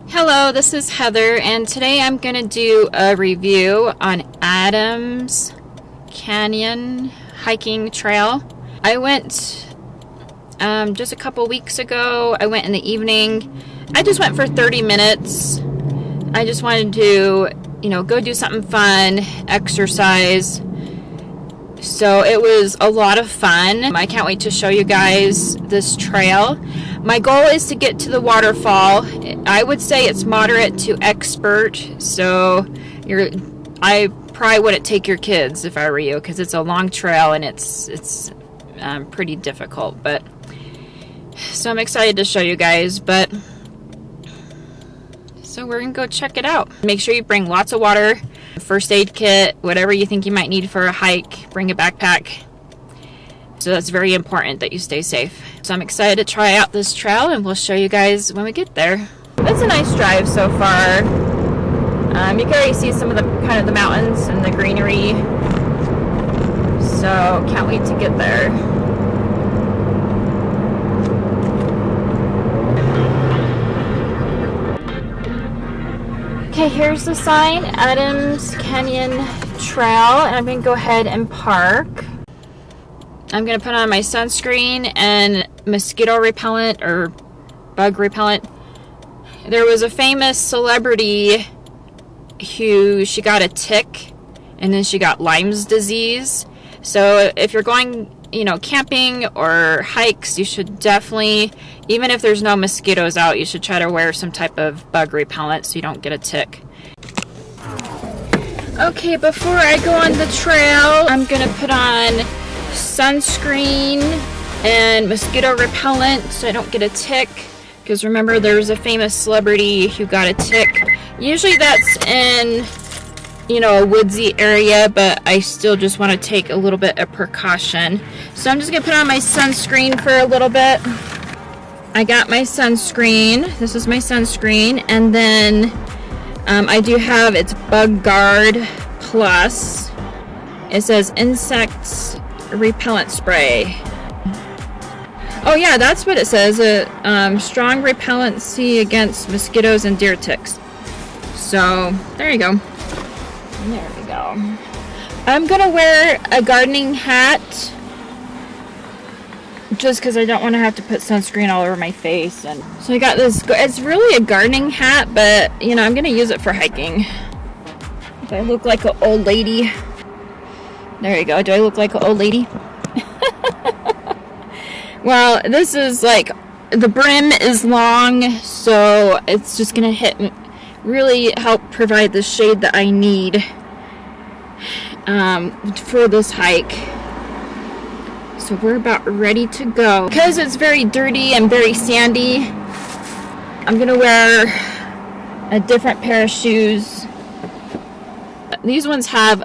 Hello, this is Heather, and today I'm going to do a review on Adams Canyon hiking trail. I went just a couple weeks ago. I went in the evening. I just went for 30 minutes. I just wanted to, go do something fun, exercise. So it was a lot of fun. I can't wait to show you guys this trail. My goal is to get to the waterfall. I would say it's moderate to expert, so I probably wouldn't take your kids if I were you, because it's a long trail and it's pretty difficult. But so I'm excited to show you guys. So we're gonna go check it out. Make sure you bring lots of water, first aid kit, whatever you think you might need for a hike. Bring a backpack. So that's very important that you stay safe. So I'm excited to try out this trail, and we'll show you guys when we get there. It's a nice drive so far. You can already see some of the the mountains and the greenery. So can't wait to get there. Okay, here's the sign, Adams Canyon Trail, and I'm going to go ahead and park. I'm going to put on my sunscreen and mosquito repellent or bug repellent. There was a famous celebrity who she got a tick and then she got Lyme's disease. So if you're going, camping or hikes, you should definitely, even if there's no mosquitoes out, you should try to wear some type of bug repellent so you don't get a tick. Okay, before I go on the trail, I'm going to put on sunscreen and mosquito repellent so I don't get a tick, because remember there was a famous celebrity who got a tick. Usually that's in a woodsy area, but I still just want to take a little bit of precaution. So I'm just gonna put on my sunscreen for a little bit. I got my sunscreen. This is my sunscreen, and then I do have its Bug Guard Plus. It says insects repellent spray. Oh yeah, that's what it says. Strong repellency against mosquitoes and deer ticks. So there you go. There we go. I'm gonna wear a gardening hat just because I don't want to have to put sunscreen all over my face. And so I got this. It's really a gardening hat, but I'm gonna use it for hiking. Do I look like an old lady? There you go. Do I look like an old lady? Well, this is the brim is long, so it's just gonna really help provide the shade that I need for this hike. So we're about ready to go. Because it's very dirty and very sandy, I'm gonna wear a different pair of shoes. These ones have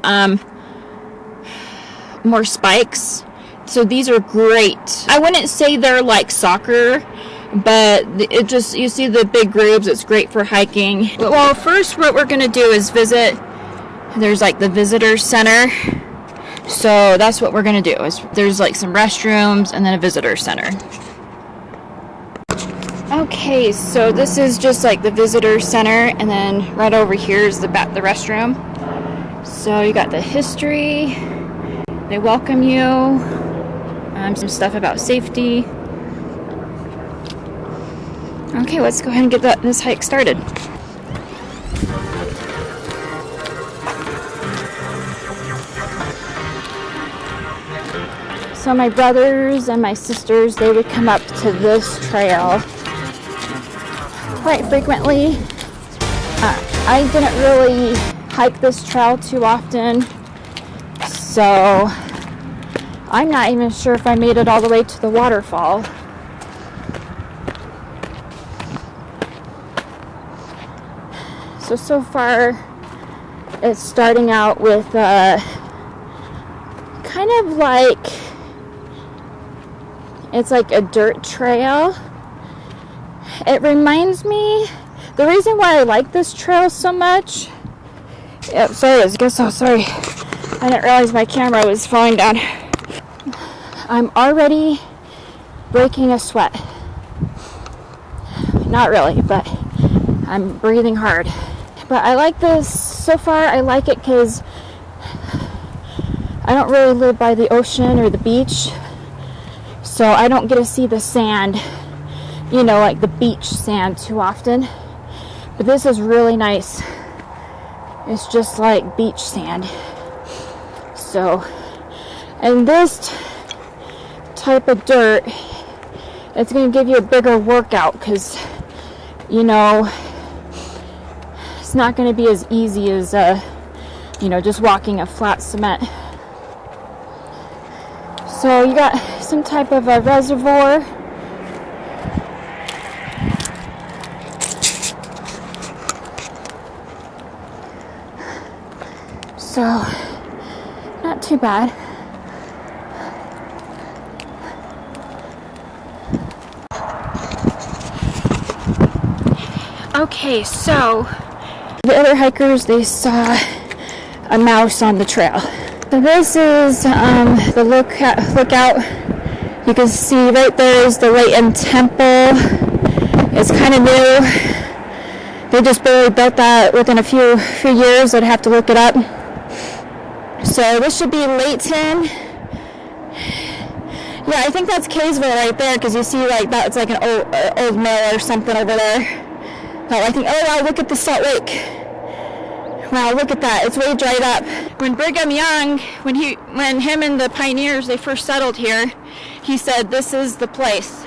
more spikes, so these are great. I wouldn't say they're like soccer, but you see the big grooves. It's great for hiking. Well, first what we're gonna do is visit. There's the visitor center, so that's what we're gonna do. There's some restrooms and then a visitor center. Okay, so this is just the visitor center, and then right over here is the restroom. So you got the history. They welcome you. Some stuff about safety. Okay, let's go ahead and get this hike started. So my brothers and my sisters, they would come up to this trail quite frequently. I didn't really hike this trail too often, so I'm not even sure if I made it all the way to the waterfall. So far it's starting out with kind of it's like a dirt trail. It reminds me, the reason why I like this trail so much, sorry, I didn't realize my camera was falling down. I'm already breaking a sweat. Not really, but I'm breathing hard. But I like this so far. I like it because I don't really live by the ocean or the beach, so I don't get to see the sand, you know, like the beach sand too often. But this is really nice. It's just like beach sand. So, and this type of dirt, it's going to give you a bigger workout because, you know, it's not going to be as easy as, you know, just walking a flat cement. So you got some type of a reservoir. So, not too bad. Okay, so the other hikers, they saw a mouse on the trail. So this is the lookout. You can see right there is the Layton temple. It's kind of new. They just barely built that within a few years. I'd have to look it up. So this should be Layton. Yeah, I think that's Kaysville right there because you see like that. It's like an old mill or something over there. Oh, I think. Oh wow! Look at the Salt Lake. Wow, look at that. It's way dried up. When Brigham Young, when him and the pioneers, they first settled here, he said, "This is the place,"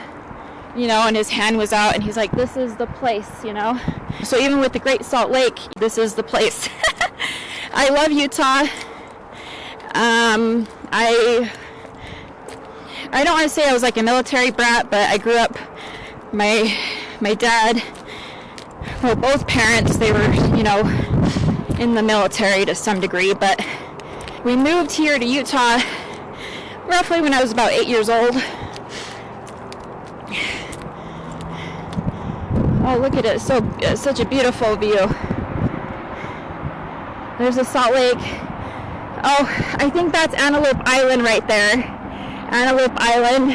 you know, and his hand was out and he's like, "This is the place," you know. So even with the Great Salt Lake, this is the place. I love Utah. I don't want to say I was like a military brat, but I grew up, my dad, well, both parents, they were, you know, in the military to some degree, but we moved here to Utah roughly when I was about 8 years old. Oh, look at it. It's such a beautiful view. There's the Salt Lake. Oh, I think that's Antelope Island right there. Antelope Island.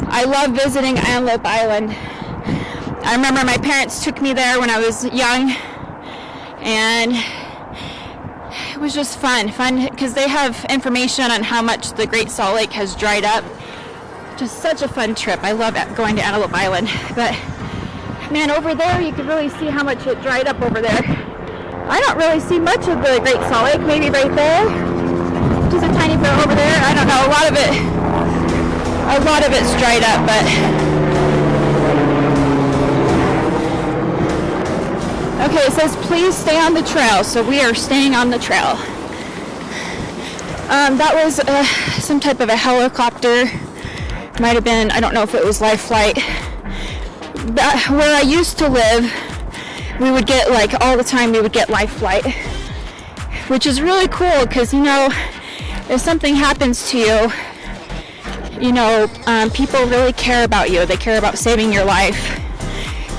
I love visiting Antelope Island. I remember my parents took me there when I was young, and it was just fun because they have information on how much the Great Salt Lake has dried up. Just such a fun trip. I love going to Antelope Island. But man, over there you can really see how much it dried up over there. I don't really see much of the Great Salt Lake. Maybe right there, just a tiny bit over there. I don't know. A lot of it's dried up, but okay, it says please stay on the trail, so we are staying on the trail. That was some type of a helicopter. Might have been, I don't know if it was life flight. Where I used to live, we would get, like, all the time we would get life flight, which is really cool because, you know, if something happens to you, you know, people really care about you. They care about saving your life.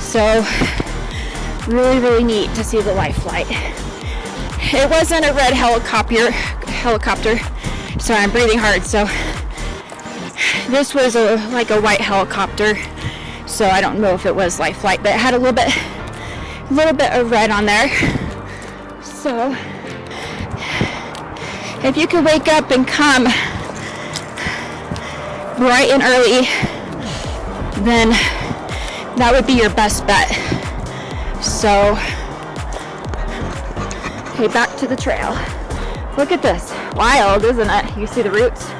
So really, really neat to see the life flight. It wasn't a red helicopter. Sorry, I'm breathing hard. So this was like a white helicopter. So I don't know if it was life flight, but it had a little bit of red on there. So if you could wake up and come bright and early, then that would be your best bet. So, okay, back to the trail. Look at this. Wild, isn't it? You see the roots?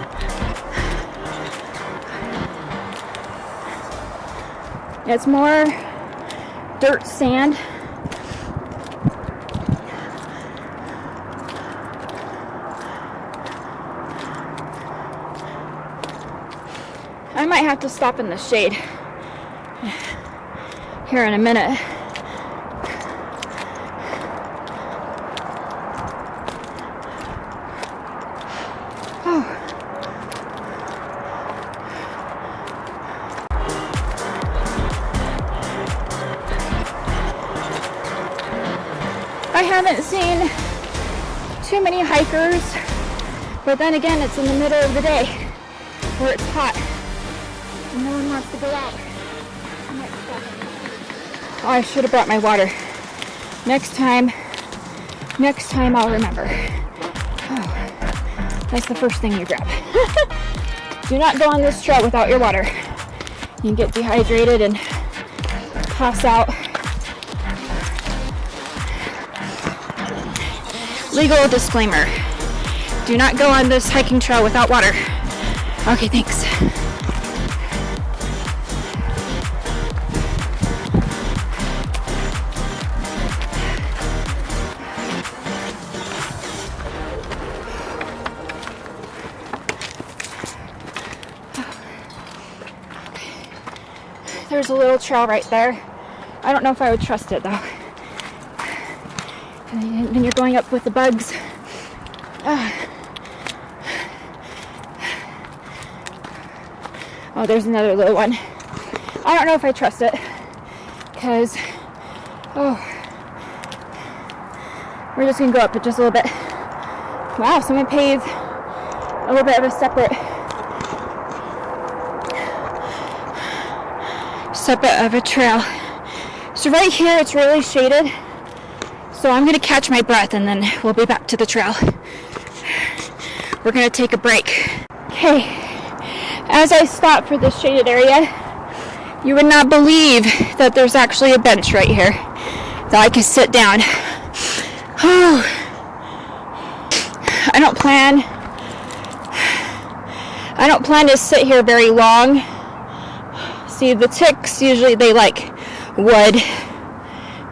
It's more dirt, sand. I might have to stop in the shade here in a minute. I haven't seen too many hikers, but then again, it's in the middle of the day where it's hot. No one wants to go out. Oh, I should have brought my water. Next time I'll remember. Oh, that's the first thing you grab. Do not go on this trail without your water. You can get dehydrated and pass out. Legal disclaimer. Do not go on this hiking trail without water. Okay, thanks. There's a little trail right there. I don't know if I would trust it though. And then you're going up with the bugs. Oh, there's another little one. I don't know if I trust it because, we're just gonna go up it just a little bit. Wow, someone paved a little bit of a separate of a trail. So right here it's really shaded, so I'm gonna catch my breath and then we'll be back to the trail. We're gonna take a break. Okay, as I stop for this shaded area, you would not believe that there's actually a bench right here that I can sit down. I don't plan to sit here very long. See, the ticks usually they like wood,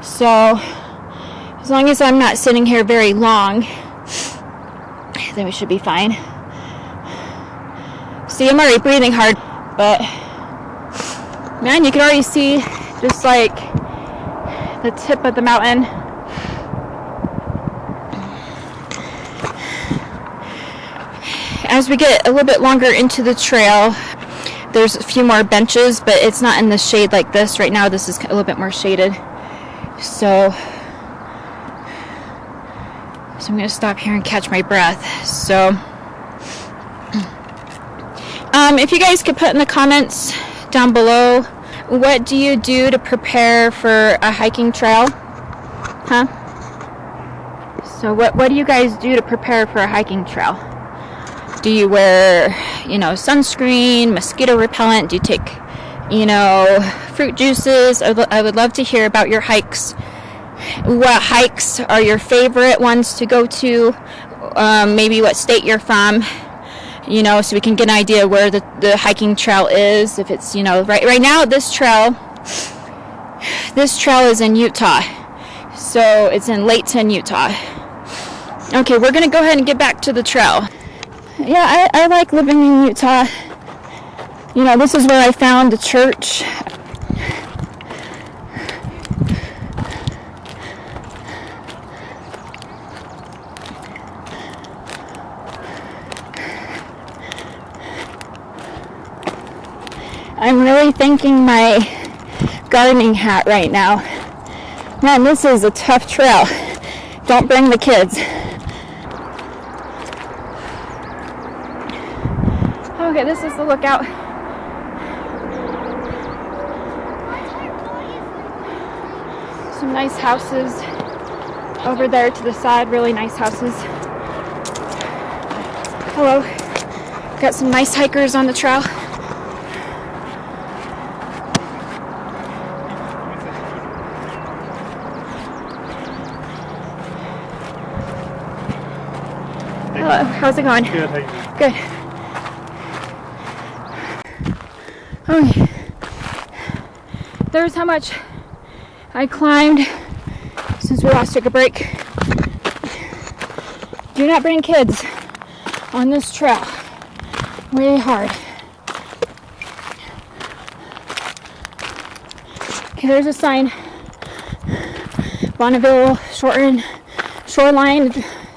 so as long as I'm not sitting here very long, then we should be fine. See, I'm already breathing hard, but man, you can already see just like the tip of the mountain. As we get a little bit longer into the trail, there's a few more benches, but it's not in the shade like this. Right now, this is a little bit more shaded. So I'm going to stop here and catch my breath. So if you guys could put in the comments down below, what do you do to prepare for a hiking trail? Huh? So what do you guys do to prepare for a hiking trail? Do you wear, sunscreen, mosquito repellent? Do you take, fruit juices? I would love to hear about your hikes. What hikes are your favorite ones to go to? Maybe what state you're from, so we can get an idea where the hiking trail is. If it's, right now this trail is in Utah. So it's in Layton, Utah. Okay, we're going to go ahead and get back to the trail. Yeah, I like living in Utah. This is where I found the church. I'm really thanking my gardening hat right now. Man, this is a tough trail. Don't bring the kids. Okay, this is the lookout. Some nice houses over there to the side, really nice houses. Hello. Got some nice hikers on the trail. Hello, how's it going? Good, how you doing? Good. Okay. There's how much I climbed since we last took a break. Do not bring kids on this trail. Way hard. Okay, there's a sign. Bonneville Shoreline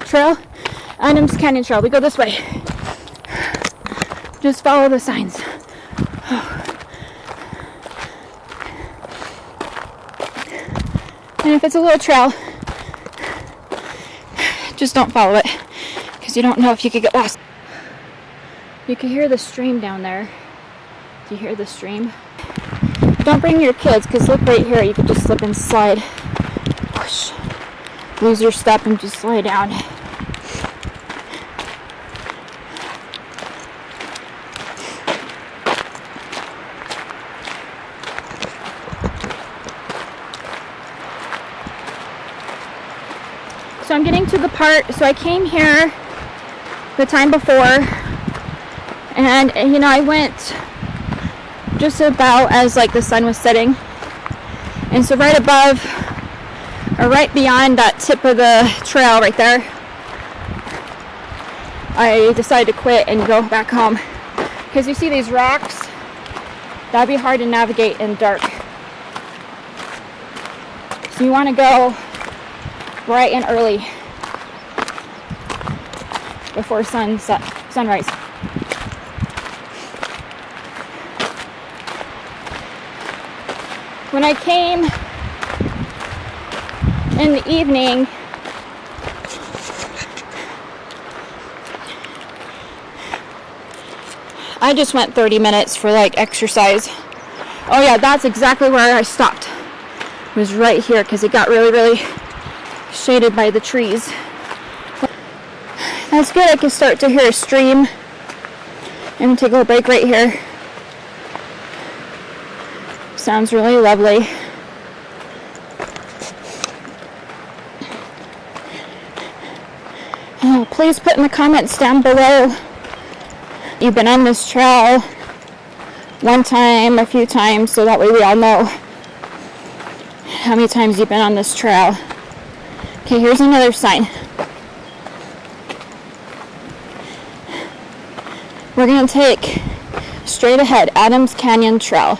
Trail. Adams Canyon Trail. We go this way. Just follow the signs. And if it's a little trail, just don't follow it, because you don't know if you could get lost. You can hear the stream down there. Do you hear the stream? Don't bring your kids, because look right here, you could just slip and slide. Whoosh. Lose your step and just slide down. So I'm getting to the part, so I came here the time before, and you know, I went just about as like the sun was setting, and so right above or right beyond that tip of the trail right there, I decided to quit and go back home, because you see these rocks, that'd be hard to navigate in dark. So you want to go bright and early before sunrise. When I came in the evening, I just went 30 minutes for like exercise. Oh yeah, that's exactly where I stopped. It was right here, because it got really shaded by the trees. That's good. I can start to hear a stream. I'm gonna take a little break right here. Sounds really lovely. Oh, please put in the comments down below. You've been on this trail one time, a few times, so that way we all know how many times you've been on this trail. Okay, here's another sign. We're going to take straight ahead, Adams Canyon Trail.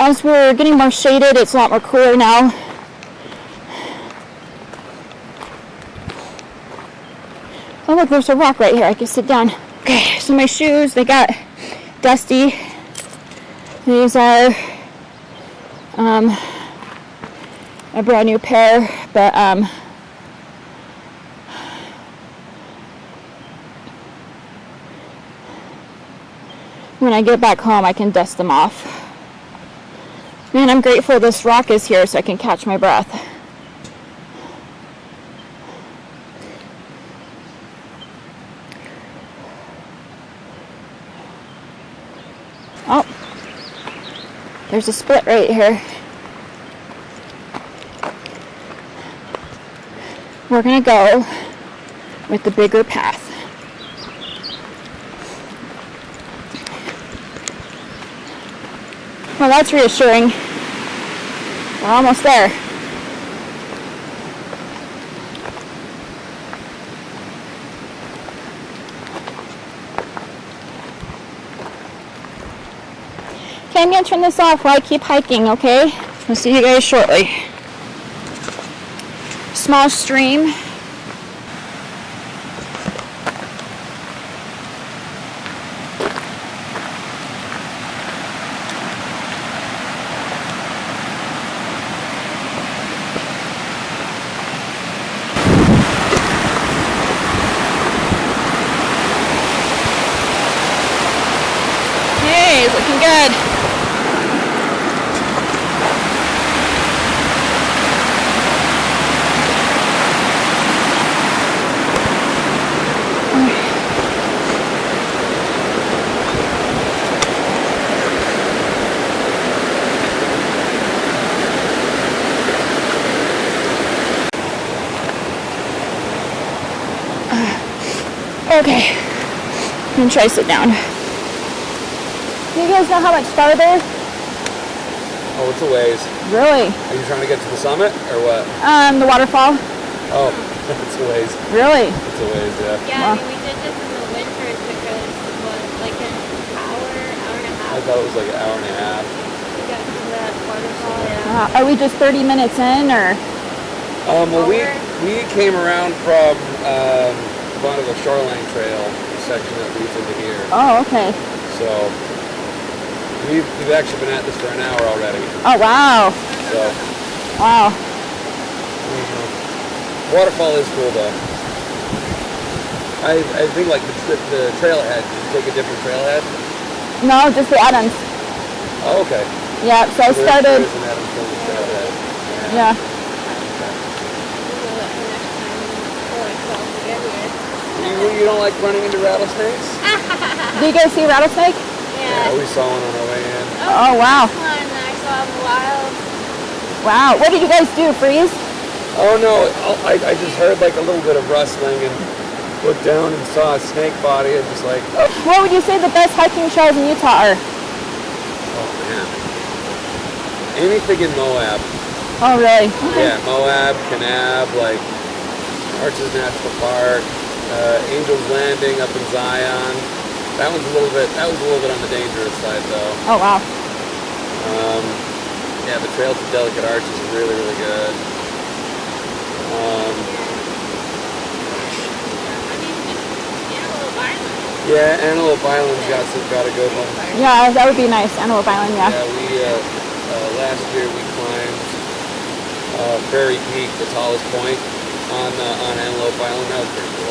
As we're getting more shaded, it's a lot more cooler now. Oh look, there's a rock right here. I can sit down. Okay, so my shoes, they got dusty. These are a brand new pair, but when I get back home I can dust them off. Man, I'm grateful this rock is here so I can catch my breath. Oh, there's a split right here. We're gonna go with the bigger path. Well, that's reassuring. We're almost there. Okay, I'm gonna turn this off while I keep hiking, okay? We'll see you guys shortly. Small stream. Hey, looking good. Okay, I'm gonna try to sit down. Do you guys know how much farther? Oh, it's a ways. Really? Are you trying to get to the summit or what? The waterfall. Oh, it's a ways. Really? It's a ways, yeah. Yeah, Wow. I mean, we did this in the winter. It took us, what, like an hour and a half? I thought it was like an hour and a half. To get to that waterfall, yeah. Are we just 30 minutes in, or? Well, we came around from the Shoreline Trail section that leads into here. Oh, okay. So we've actually been at this for an hour already. Oh, wow. So Wow. waterfall is cool though. I think like the trailhead. Did you take a different trailhead? No, just the Adams. Oh, okay. Yeah, so I started. There is an Adams on the trailhead. Yeah. You don't like running into rattlesnakes? Do you guys see a rattlesnake? Yeah, we saw one on our way in. Oh, wow. I saw him wild. Wow. What did you guys do? Freeze? Oh no, I just heard like a little bit of rustling and looked down and saw a snake body and just like, oh What would you say the best hiking trails in Utah are? man. Anything in Moab. Oh, really? Yeah, Moab, Kanab, like Arches National Park, Angel's Landing up in Zion. That was a little bit on the dangerous side though. Oh, wow. Yeah, the trail to Delicate Arch is really, really good. Yeah, Antelope Island's got a good one. Yeah, that would be nice. Antelope Island, yeah. Yeah, we last year we climbed Prairie Peak, the tallest point on Antelope Island. That was pretty cool.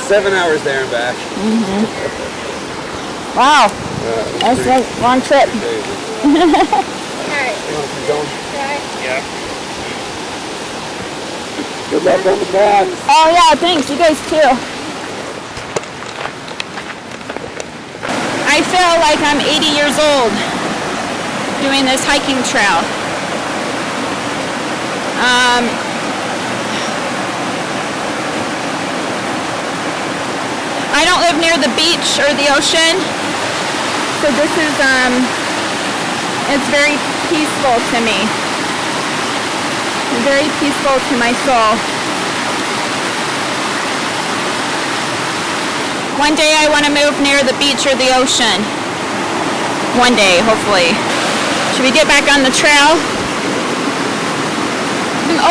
7 hours there and back. Wow. That's a long trip. Alright. You want to keep going? Yeah. Good luck on the path. Oh, yeah, thanks. You guys too. I feel like I'm 80 years old doing this hiking trail. I don't live near the beach or the ocean, so this is, it's very peaceful to me. Very peaceful to my soul. One day I want to move near the beach or the ocean. One day, hopefully. Should we get back on the trail?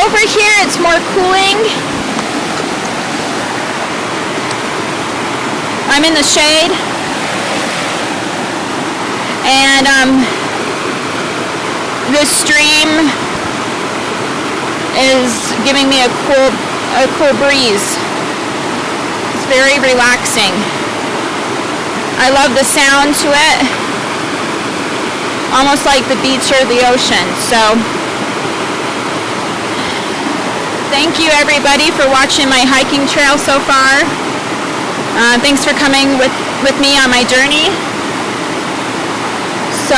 Over here it's more cooling. I'm in the shade. And this stream is giving me a cool breeze. It's very relaxing. I love the sound to it. Almost like the beach or the ocean. So thank you everybody for watching my hiking trail so far. Thanks for coming with me on my journey. So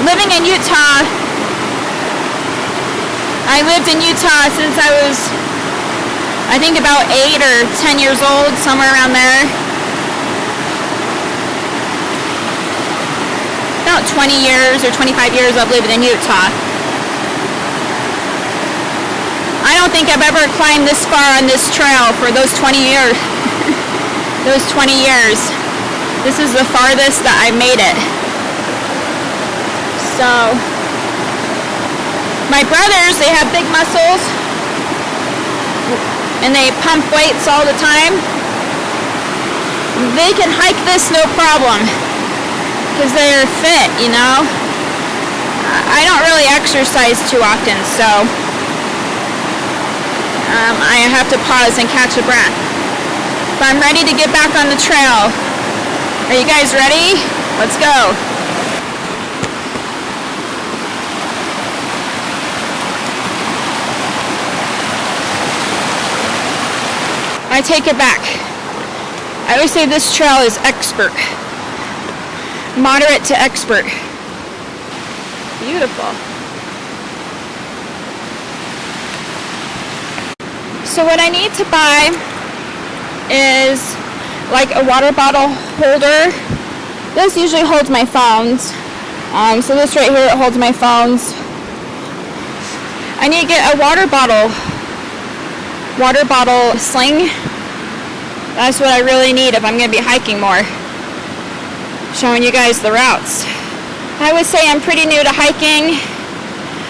living in Utah, I lived in Utah since I was, I think about 8 or 10 years old, somewhere around there. About 20 years or 25 years I've lived in Utah. I don't think I've ever climbed this far on this trail for those 20 years. Those 20 years. This is the farthest that I made it. So, my brothers, they have big muscles and they pump weights all the time. They can hike this no problem because they're fit, you know. I don't really exercise too often, so I have to pause and catch a breath. But I'm ready to get back on the trail. Are you guys ready? Let's go. I take it back. I always say this trail is expert. Moderate to expert. Beautiful. So what I need to buy is like a water bottle holder. This usually holds my phones. So this right here, it holds my phones. I need to get a water bottle sling. That's what I really need if I'm going to be hiking more. Showing you guys the routes. I would say I'm pretty new to hiking.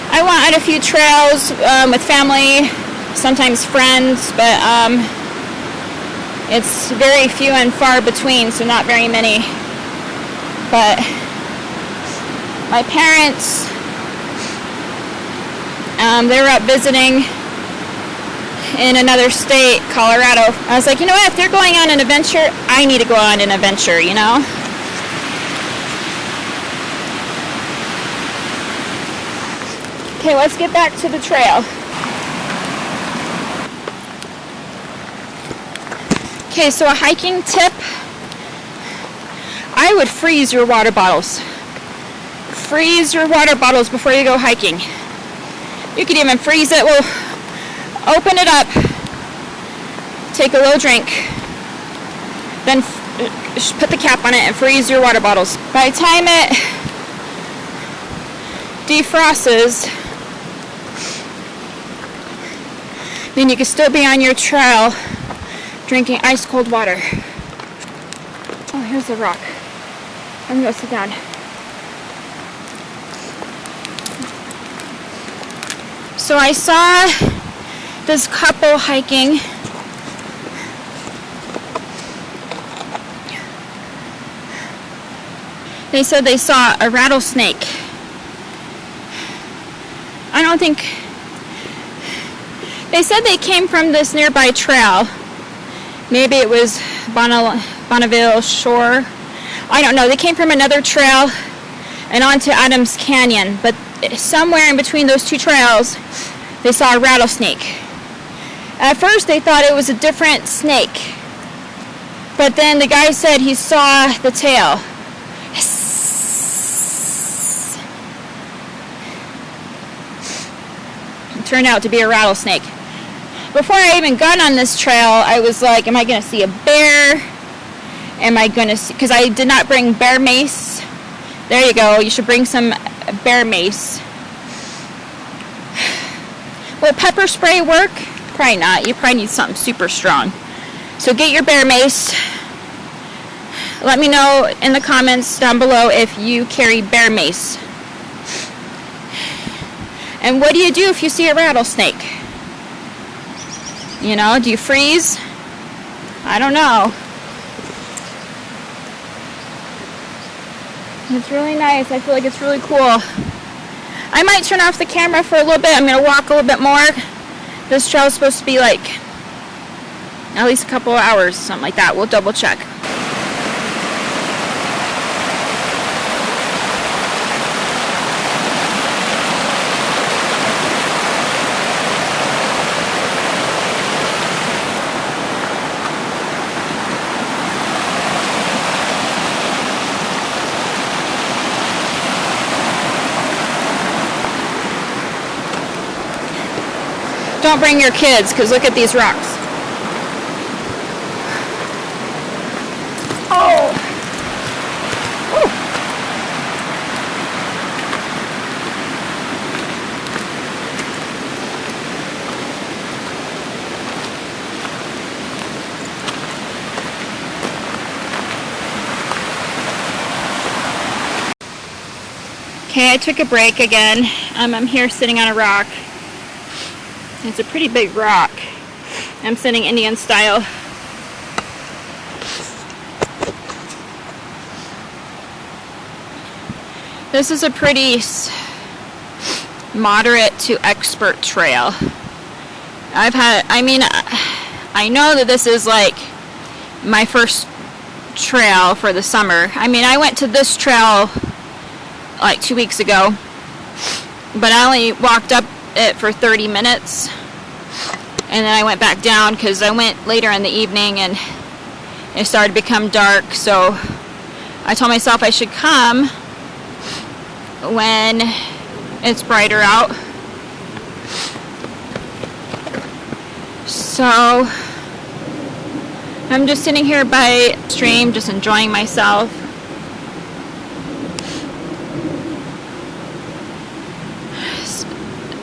I went on a few trails with family, sometimes friends, but it's very few and far between, so not very many. But my parents, they were up visiting in another state, Colorado. I was like, you know what, if they're going on an adventure, I need to go on an adventure, you know? Okay, let's get back to the trail. Okay, so a hiking tip. I would freeze your water bottles. Freeze your water bottles before you go hiking. You could even freeze it. Well, open it up. Take a little drink. Then put the cap on it and freeze your water bottles. By the time it defrosts, then you can still be on your trail drinking ice cold water. Oh, here's a rock. I'm gonna go sit down. So I saw this couple hiking. They said they saw a rattlesnake. I don't think... They said they came from this nearby trail. Maybe it was Bonneville Shore. I don't know. They came from another trail and onto Adams Canyon. But somewhere in between those two trails, they saw a rattlesnake. At first, they thought it was a different snake. But then the guy said he saw the tail. It turned out to be a rattlesnake. Before I even got on this trail, I was like, am I going to see a bear? Am I going to see... Because I did not bring bear mace. There you go. You should bring some bear mace. Will pepper spray work? Probably not. You probably need something super strong. So get your bear mace. Let me know in the comments down below if you carry bear mace. And what do you do if you see a rattlesnake? You know, do you freeze? I don't know. It's really nice. I feel like it's really cool. I might turn off the camera for a little bit. I'm going to walk a little bit more. This trail is supposed to be like at least a couple of hours, something like that. We'll double check. Don't bring your kids, because look at these rocks. Oh! Ooh. Okay, I took a break again. I'm here sitting on a rock. It's a pretty big rock. I'm sitting Indian style. This is a pretty moderate to expert trail. I know that this is like my first trail for the summer. I mean, I went to this trail like 2 weeks ago, but I only walked up it for 30 minutes, and then I went back down because I went later in the evening and it started to become dark. So I told myself I should come when it's brighter out. So I'm just sitting here by the stream, just enjoying myself.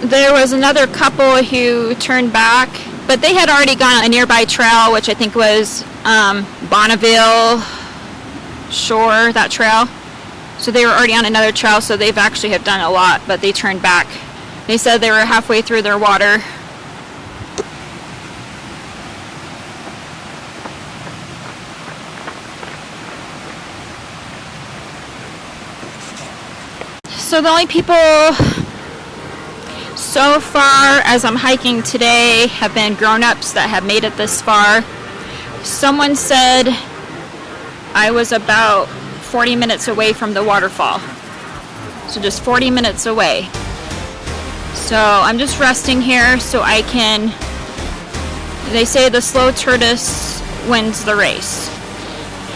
There was another couple who turned back, but they had already gone on a nearby trail, which I think was Bonneville Shore, that trail. So they were already on another trail, so they've actually have done a lot, but they turned back. They said they were halfway through their water. So the only people so far as I'm hiking today have been grown-ups that have made it this far. Someone said I was about 40 minutes away from the waterfall. So just 40 minutes away. So I'm just resting here so I can, they say the slow tortoise wins the race.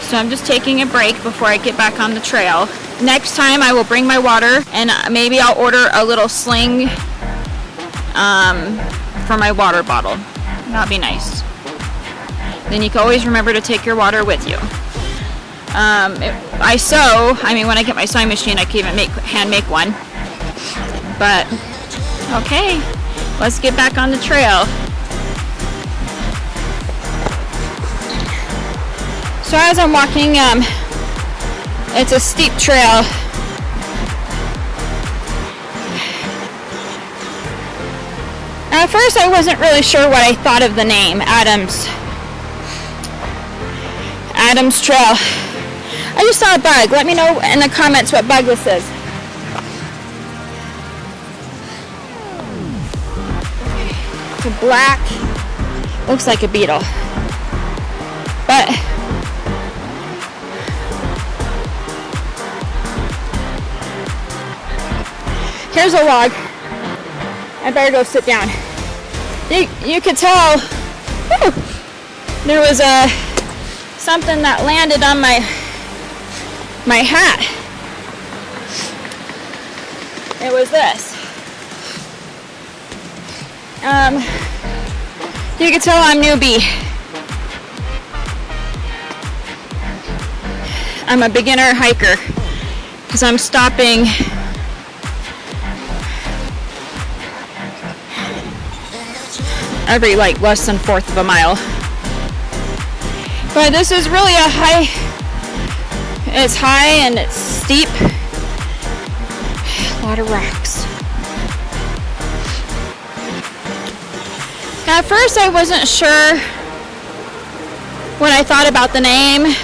So I'm just taking a break before I get back on the trail. Next time I will bring my water, and maybe I'll order a little sling for my water bottle. That'd be nice. Then you can always remember to take your water with you. When I get my sewing machine, I can even hand make one. But, okay, let's get back on the trail. So as I'm walking, it's a steep trail. At first I wasn't really sure what I thought of the name, Adams Trail. I just saw a bug. Let me know in the comments what bug this is. It's a black, looks like a beetle. But here's a log. I better go sit down. You could tell there was something that landed on my hat. It was this. You can tell I'm newbie. I'm a beginner hiker because I'm stopping every less than 1/4 of a mile. But this is really a high, it's high and it's steep. A lot of rocks. At first I wasn't sure when I thought about the name,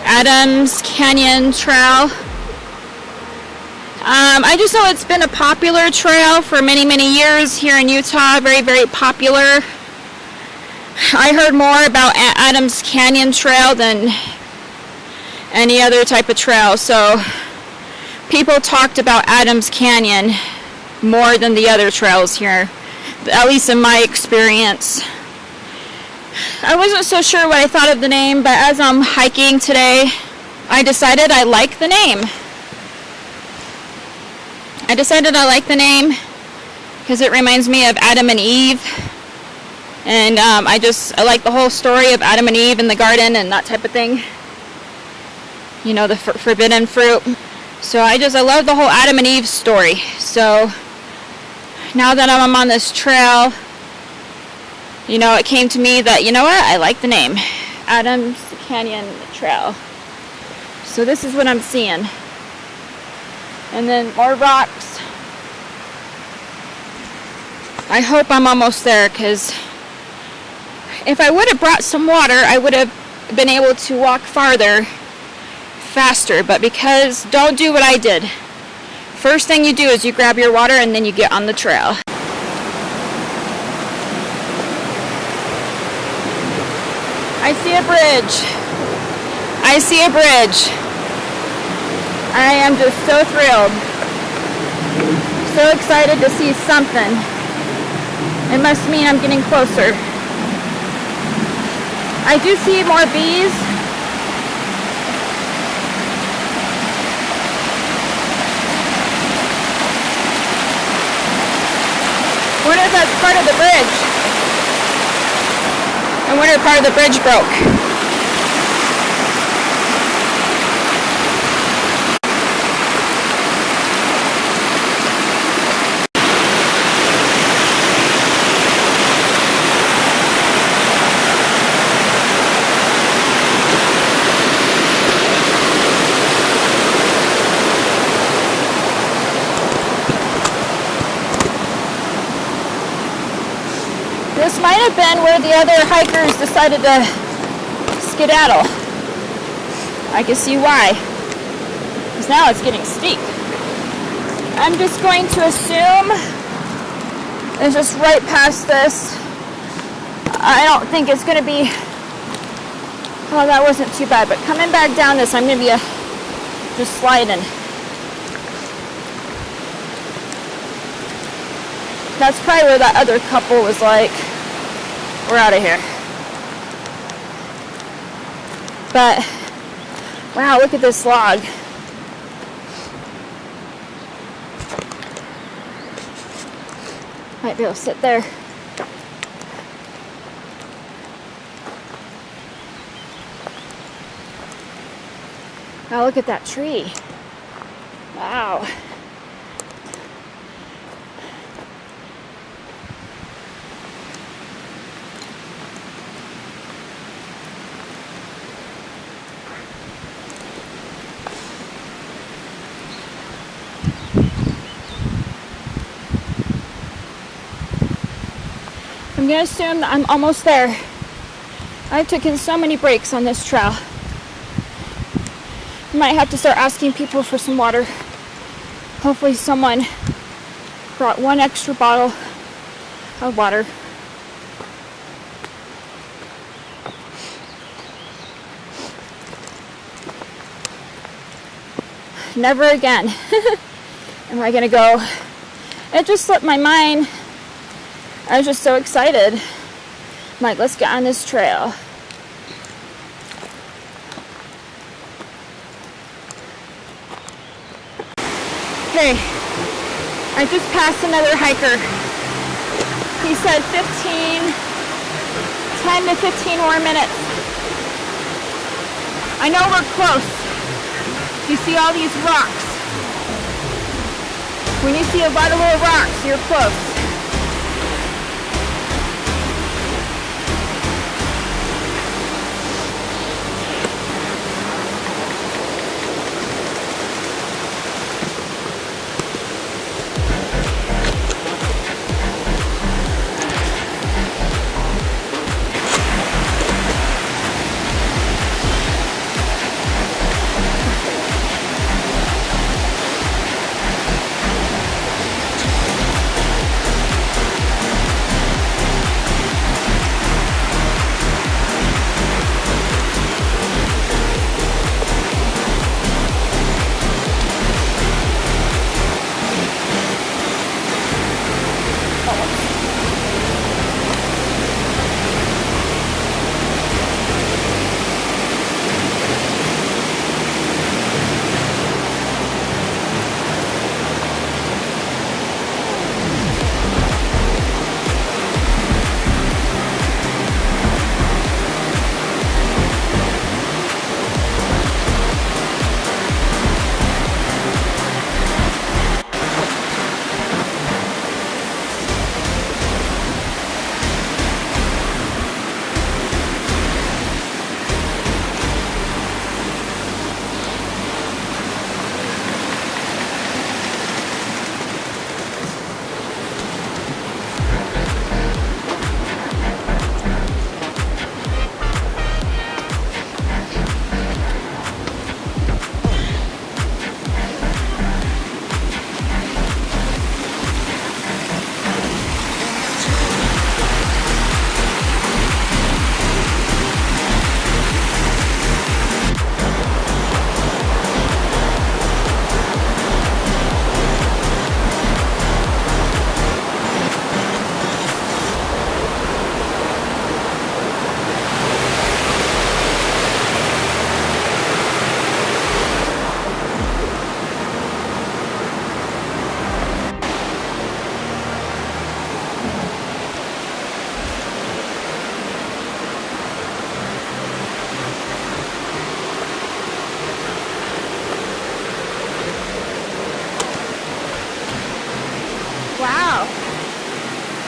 Adams Canyon Trail. I just know it's been a popular trail for many, many years here in Utah. Very, very popular. I heard more about Adams Canyon Trail than any other type of trail. So people talked about Adams Canyon more than the other trails here, at least in my experience. I wasn't so sure what I thought of the name, but as I'm hiking today, I decided I like the name. I decided I like the name because it reminds me of Adam and Eve. And I like the whole story of Adam and Eve in the garden and that type of thing. You know, the forbidden fruit. So I love the whole Adam and Eve story. So now that I'm on this trail, you know, it came to me that, you know what, I like the name. Adams Canyon Trail. So this is what I'm seeing. And then more rocks. I hope I'm almost there, because if I would have brought some water, I would have been able to walk farther, faster. But because, don't do what I did. First thing you do is you grab your water and then you get on the trail. I see a bridge. I see a bridge. I am just so thrilled. So excited to see something. It must mean I'm getting closer. I do see more bees. I wonder if that's part of the bridge. I wonder if part of the bridge broke. This might have been where the other hikers decided to skedaddle. I can see why. Because now it's getting steep. I'm just going to assume It's just right past this. I don't think it's gonna be, oh, that wasn't too bad, but coming back down this, I'm gonna be just sliding. That's probably where that other couple was like, we're out of here. But, wow, look at this log. Might be able to sit there. Now look at that tree. Wow. I'm gonna assume that I'm almost there. I've taken so many breaks on this trail. I might have to start asking people for some water. Hopefully someone brought one extra bottle of water. Never again am I gonna go. It just slipped my mind. I was just so excited. I'm like, let's get on this trail. Okay, I just passed another hiker. He said 10 to 15 more minutes. I know we're close. You see all these rocks. When you see a lot of little rocks, you're close.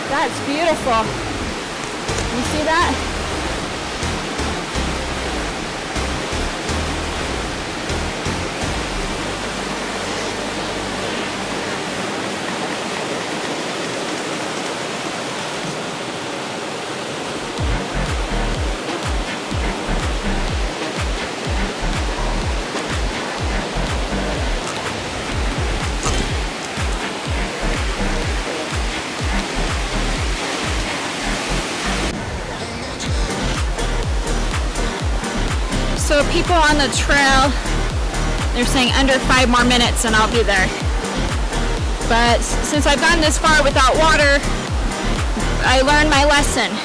That's beautiful. You see that? So people on the trail, they're saying under 5 more minutes and I'll be there. But since I've gone this far without water, I learned my lesson.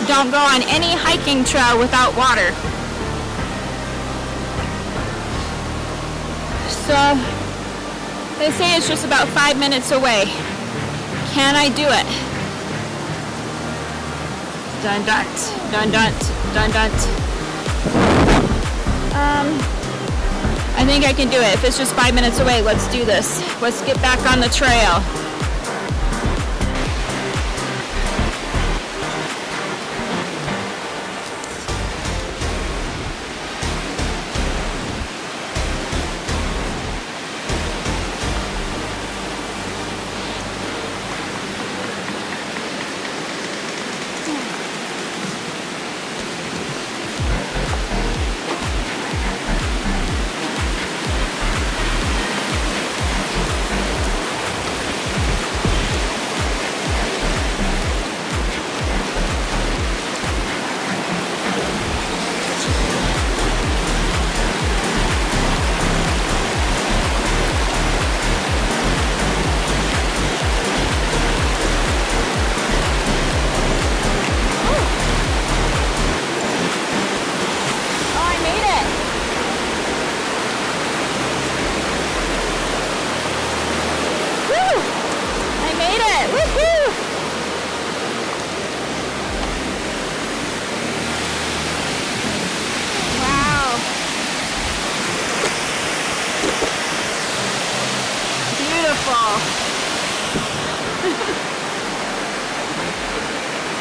Don't go on any hiking trail without water. So they say it's just about 5 minutes away. Can I do it? Dun dunt, dun dunt, dun dunt. I think I can do it. If it's just 5 minutes away, let's do this. Let's get back on the trail.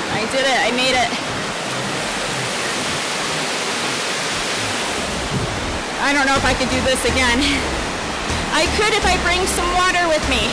I did it. I made it. I don't know if I could do this again. I could if I bring some water with me.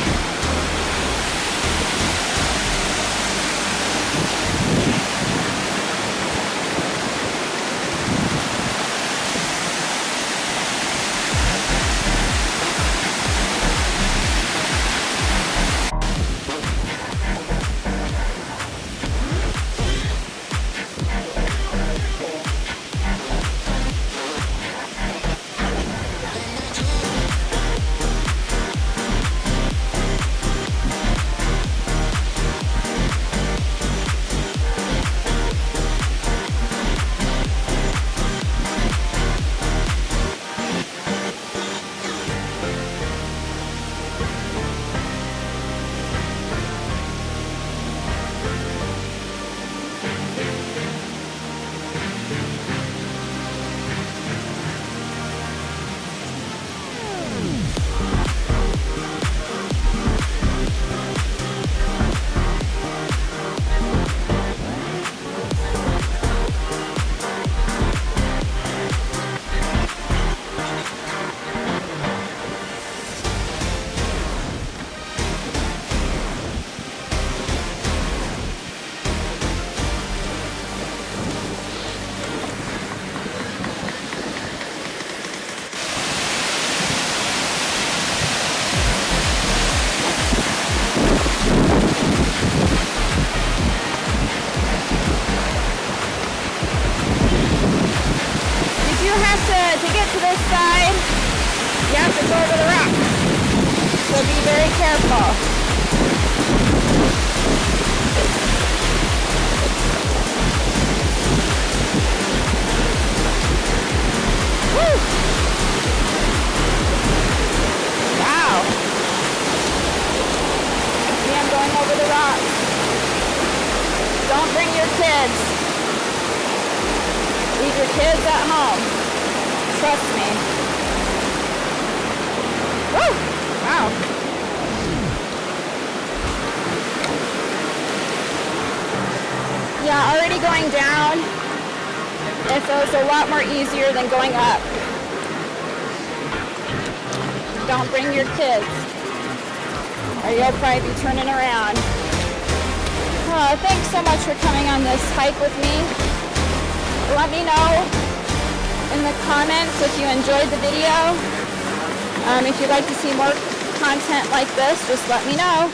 To get to this side, you have to go over the rocks. So be very careful. Woo! Wow. See, I'm going over the rocks. Don't bring your kids. Leave your kids at home. Trust me. Woo! Wow. Yeah, already going down, it feels a lot more easier than going up. Don't bring your kids, or you'll probably be turning around. Thanks so much for coming on this hike with me. Let me know in the comments if you enjoyed the video. If you'd like to see more content like this, just let me know.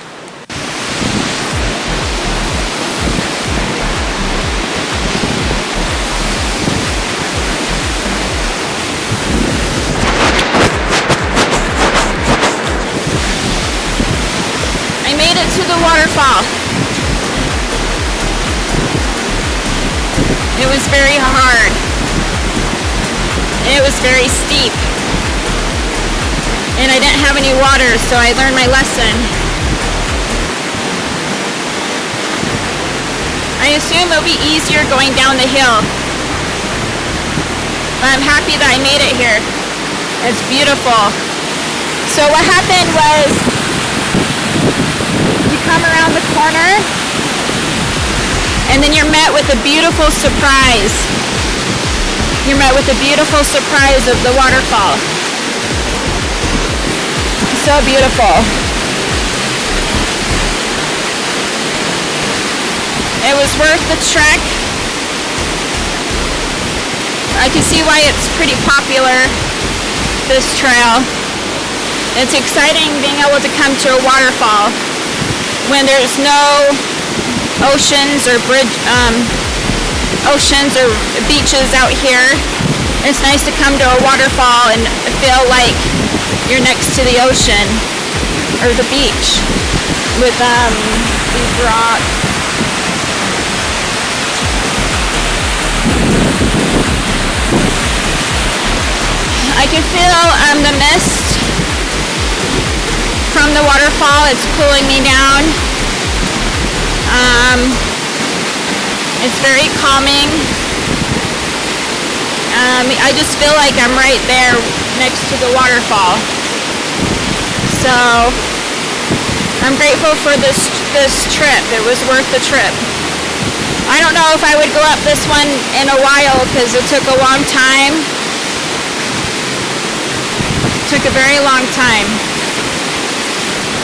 waterfall. It was very hard. It was very steep. And I didn't have any water, so I learned my lesson. I assume it'll be easier going down the hill. But I'm happy that I made it here. It's beautiful. So what happened was, you come around the corner, and then you're met with a beautiful surprise. You're met with a beautiful surprise of the waterfall. So beautiful. It was worth the trek. I can see why it's pretty popular, this trail. It's exciting being able to come to a waterfall when there's no oceans or beaches out here. It's nice to come to a waterfall and feel like you're next to the ocean or the beach with these rocks. I can feel the mist from the waterfall. It's cooling me down. It's very calming. I just feel like I'm right there next to the waterfall. So I'm grateful for this trip. It was worth the trip. I don't know if I would go up this one in a while because it took a long time. Took a very long time.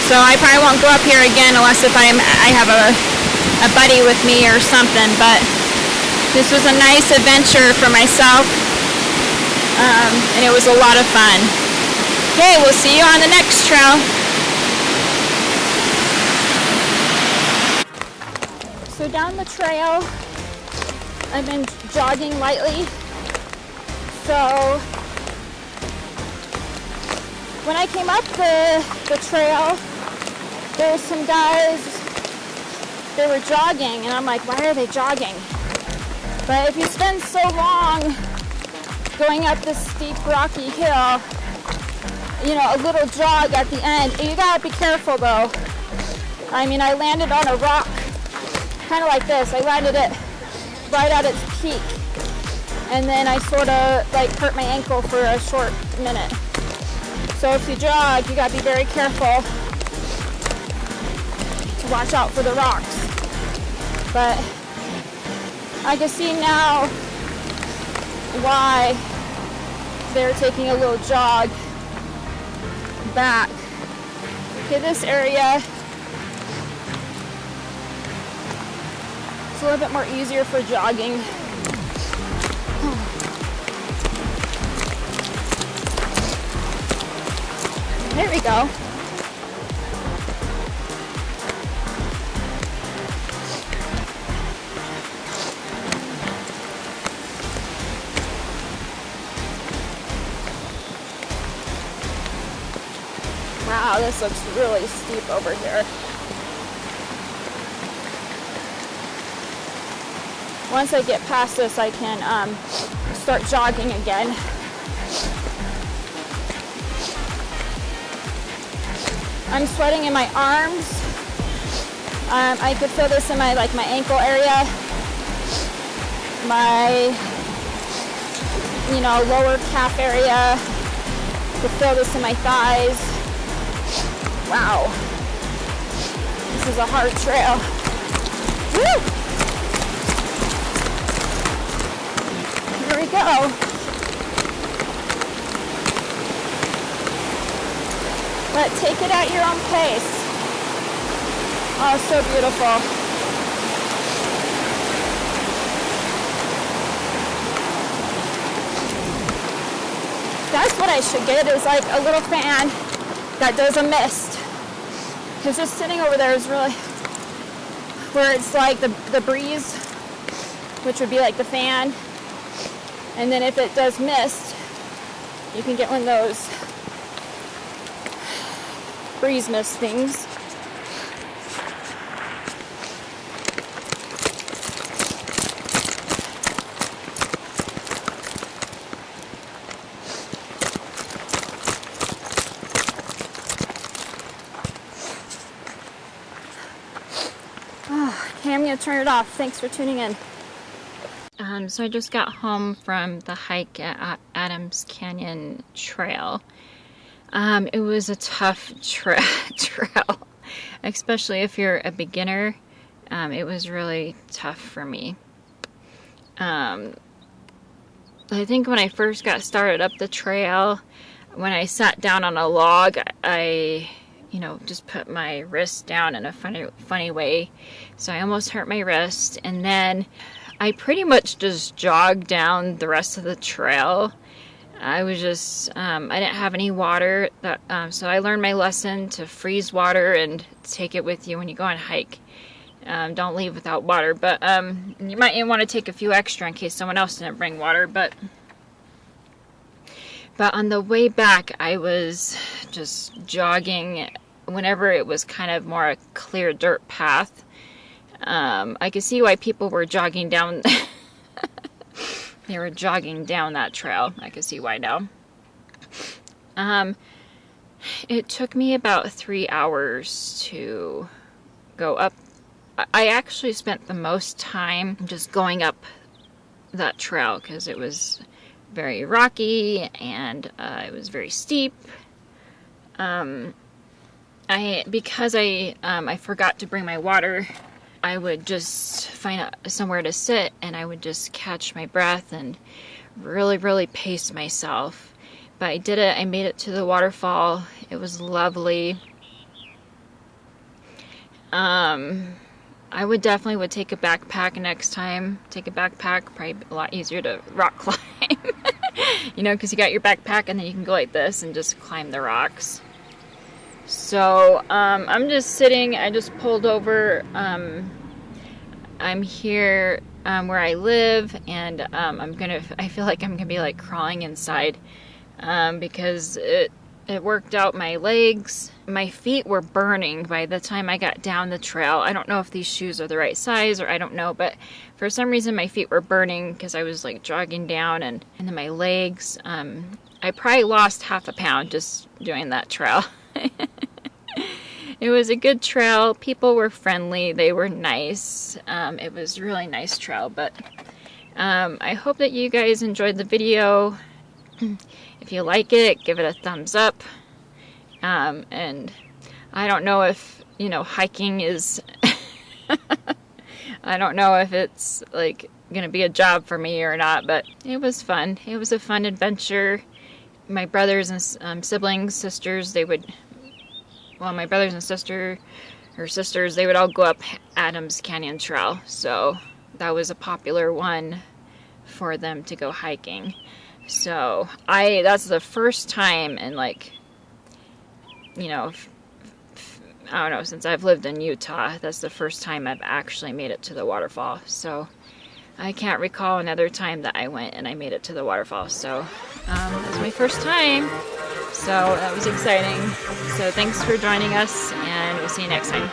So I probably won't go up here again unless if I have a buddy with me or something. But this was a nice adventure for myself. And it was a lot of fun. Okay, we'll see you on the next trail. So down the trail, I've been jogging lightly. So when I came up the trail, there were some guys, they were jogging, and I'm like, why are they jogging? But if you spend so long going up this steep rocky hill, you know, a little jog at the end, you gotta be careful though. I mean, I landed on a rock, kind of like this. I landed it right at its peak, and then I sort of like hurt my ankle for a short minute. So if you jog, you gotta be very careful to watch out for the rocks. But I can see now why they're taking a little jog back. Okay, this area is a little bit more easier for jogging. There we go. Wow, this looks really steep over here. Once I get past this, I can start jogging again. I'm sweating in my arms. I could feel this in my ankle area, my lower calf area. I could feel this in my thighs. Wow, this is a hard trail. Woo! Here we go. But take it at your own pace. Oh, so beautiful. That's what I should get, is like a little fan that does a mist. Because just sitting over there is really, where it's like the breeze, which would be like the fan. And then if it does mist, you can get one of those breeze mist things. Okay, I'm gonna turn it off. Thanks for tuning in. So I just got home from the hike at Adams Canyon Trail. It was a tough trail, especially if you're a beginner. It was really tough for me. I think when I first got started up the trail, when I sat down on a log, I just put my wrist down in a funny way. So I almost hurt my wrist, and then I pretty much just jogged down the rest of the trail. I was just, I didn't have any water, so I learned my lesson to freeze water and take it with you when you go on a hike. Don't leave without water, but you might want to take a few extra in case someone else didn't bring water. But on the way back, I was just jogging whenever it was kind of more a clear dirt path. I could see why people were jogging down. They were jogging down that trail. I could see why now. It took me about 3 hours to go up. I actually spent the most time just going up that trail because it was very rocky and it was very steep. Because I forgot to bring my water, I would just find somewhere to sit and I would just catch my breath and really pace myself. But I did it. I made it to the waterfall. It was lovely. I would definitely take a backpack next time. Take a backpack, probably a lot easier to rock climb. Because you got your backpack and then you can go like this and just climb the rocks. So I'm just sitting. I just pulled over. I'm here where I live, and I feel like I'm gonna be like crawling inside because it worked out my legs. My feet were burning by the time I got down the trail. I don't know if these shoes are the right size, or I don't know, but for some reason my feet were burning because I was like jogging down, and then my legs. I probably lost half a pound just doing that trail. It was a good trail. People were friendly. They were nice. It was a really nice trail, but I hope that you guys enjoyed the video. If you like it, give it a thumbs up. And I don't know if, hiking is... I don't know if it's, like, gonna be a job for me or not, but it was fun. It was a fun adventure. My brothers and siblings, sisters, my brothers and sisters, they would all go up Adams Canyon Trail. So that was a popular one for them to go hiking. So that's the first time in I don't know, since I've lived in Utah, that's the first time I've actually made it to the waterfall. So I can't recall another time that I went and I made it to the waterfall. So that was my first time. So that was exciting. So thanks for joining us, and we'll see you next time.